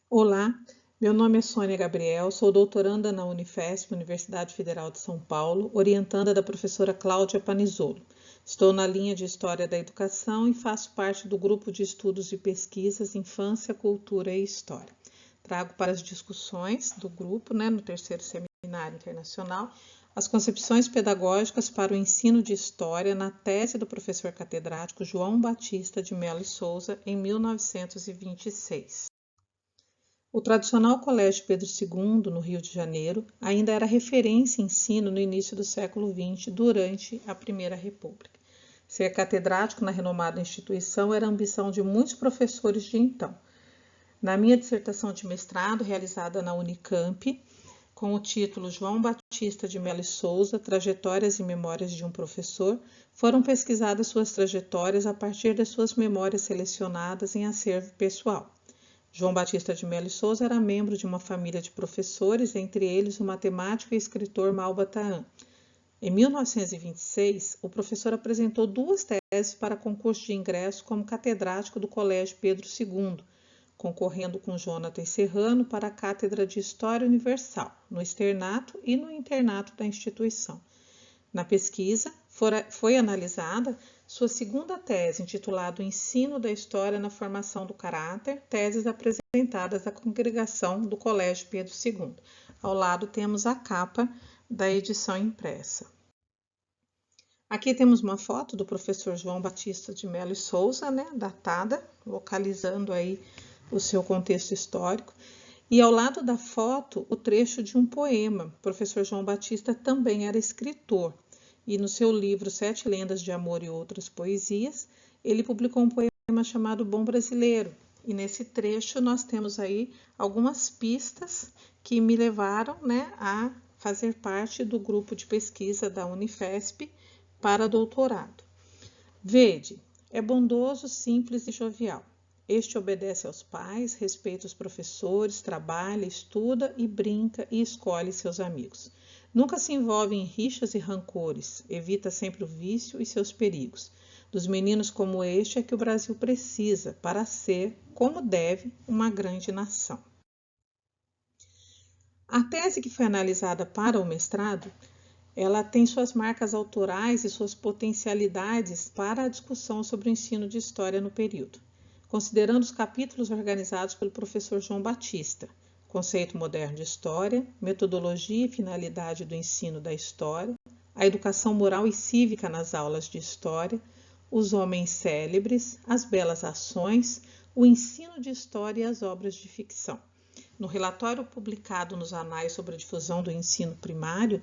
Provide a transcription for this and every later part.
Olá, meu nome é Sônia Gabriel, sou doutoranda na Unifesp, Universidade Federal de São Paulo, orientanda da professora Cláudia Panizzolo. Estou na linha de História da Educação e faço parte do grupo de estudos e pesquisas Infância, Cultura e História. Trago para as discussões do grupo, no terceiro seminário internacional, as concepções pedagógicas para o ensino de História na tese do professor catedrático João Batista de Mello e Souza, em 1926. O tradicional Colégio Pedro II, no Rio de Janeiro, ainda era referência em ensino no início do século XX, durante a Primeira República. Ser catedrático na renomada instituição era a ambição de muitos professores de então. Na minha dissertação de mestrado, realizada na Unicamp, com o título João Batista de Mello e Souza, Trajetórias e Memórias de um Professor, foram pesquisadas suas trajetórias a partir das suas memórias selecionadas em acervo pessoal. João Batista de Mello e Souza era membro de uma família de professores, entre eles o matemático e escritor Malba Tahan. Em 1926, o professor apresentou 2 teses para concurso de ingresso como catedrático do Colégio Pedro II, concorrendo com Jonathan Serrano para a Cátedra de História Universal, no externato e no internato da instituição. Na pesquisa, foi analisada sua segunda tese, intitulada O Ensino da História na Formação do Caráter, teses apresentadas à congregação do Colégio Pedro II. Ao lado temos a capa da edição impressa. Aqui temos uma foto do professor João Batista de Mello e Souza, datada, localizando aí o seu contexto histórico. E ao lado da foto, o trecho de um poema. O professor João Batista também era escritor. E no seu livro 7 Lendas de Amor e Outras Poesias, ele publicou um poema chamado Bom Brasileiro. E nesse trecho nós temos aí algumas pistas que me levaram a fazer parte do grupo de pesquisa da Unifesp para doutorado. Vede, é bondoso, simples e jovial. Este obedece aos pais, respeita os professores, trabalha, estuda e brinca e escolhe seus amigos. Nunca se envolve em rixas e rancores, evita sempre o vício e seus perigos. Dos meninos como este é que o Brasil precisa para ser, como deve, uma grande nação. A tese que foi analisada para o mestrado, ela tem suas marcas autorais e suas potencialidades para a discussão sobre o ensino de história no período, considerando os capítulos organizados pelo professor João Batista, conceito moderno de história, metodologia e finalidade do ensino da história, a educação moral e cívica nas aulas de história, os homens célebres, as belas ações, o ensino de história e as obras de ficção. No relatório publicado nos Anais sobre a difusão do ensino primário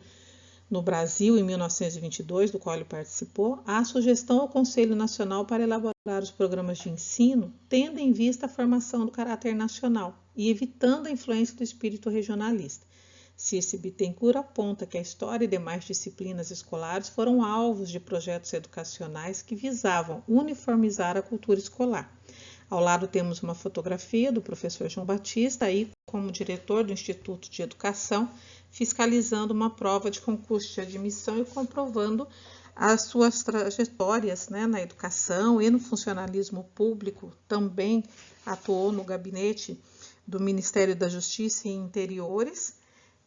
no Brasil, em 1922, do qual ele participou, há sugestão ao Conselho Nacional para elaborar os programas de ensino, tendo em vista a formação do caráter nacional e evitando a influência do espírito regionalista. Circe Bittencourt aponta que a história e demais disciplinas escolares foram alvos de projetos educacionais que visavam uniformizar a cultura escolar. Ao lado temos uma fotografia do professor João Batista, aí como diretor do Instituto de Educação, fiscalizando uma prova de concurso de admissão e comprovando as suas trajetórias na educação e no funcionalismo público. Também atuou no gabinete do Ministério da Justiça e Interiores.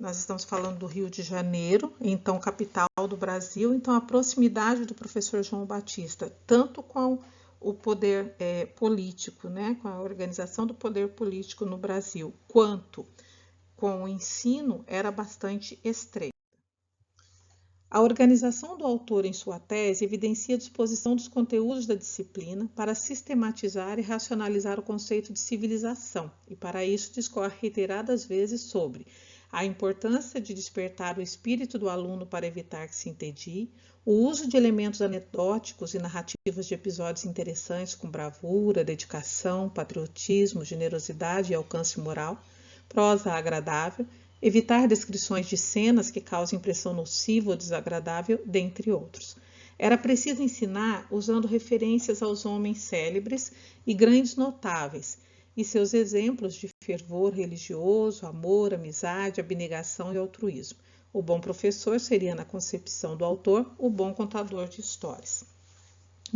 Nós estamos falando do Rio de Janeiro, então capital do Brasil. Então a proximidade do professor João Batista, tanto com o poder político, com a organização do poder político no Brasil, quanto com o ensino, era bastante estreita. A organização do autor em sua tese evidencia a disposição dos conteúdos da disciplina para sistematizar e racionalizar o conceito de civilização, e para isso discorre reiteradas vezes sobre a importância de despertar o espírito do aluno para evitar que se entedie, o uso de elementos anedóticos e narrativas de episódios interessantes com bravura, dedicação, patriotismo, generosidade e alcance moral, prosa agradável, evitar descrições de cenas que causem impressão nociva ou desagradável, dentre outros. Era preciso ensinar usando referências aos homens célebres e grandes notáveis, e seus exemplos de fervor religioso, amor, amizade, abnegação e altruísmo. O bom professor seria, na concepção do autor, o bom contador de histórias.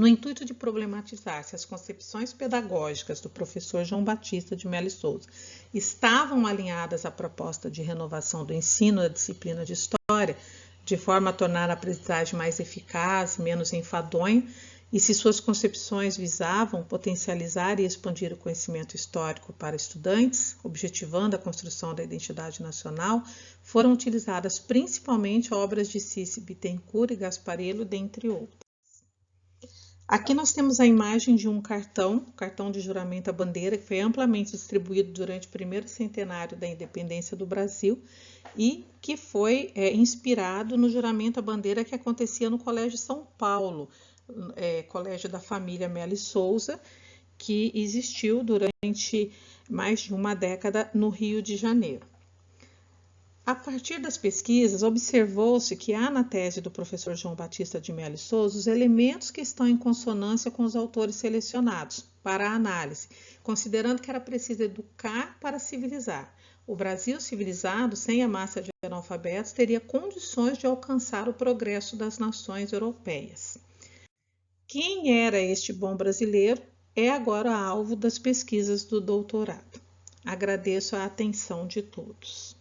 no intuito de problematizar se as concepções pedagógicas do professor João Batista de Melo e Souza estavam alinhadas à proposta de renovação do ensino da disciplina de História, de forma a tornar a aprendizagem mais eficaz, menos enfadonha, e se suas concepções visavam potencializar e expandir o conhecimento histórico para estudantes, objetivando a construção da identidade nacional, foram utilizadas principalmente obras de Cícero Bittencourt e Gasparello, dentre outras. Aqui nós temos a imagem de um cartão de juramento à bandeira, que foi amplamente distribuído durante o primeiro centenário da independência do Brasil e que foi inspirado no juramento à bandeira que acontecia no Colégio São Paulo, colégio da família Melo e Souza, que existiu durante mais de uma década no Rio de Janeiro. A partir das pesquisas, observou-se que há na tese do professor João Batista de Melo e Souza os elementos que estão em consonância com os autores selecionados para a análise, considerando que era preciso educar para civilizar. O Brasil civilizado, sem a massa de analfabetos, teria condições de alcançar o progresso das nações europeias. Quem era este bom brasileiro é agora alvo das pesquisas do doutorado. Agradeço a atenção de todos.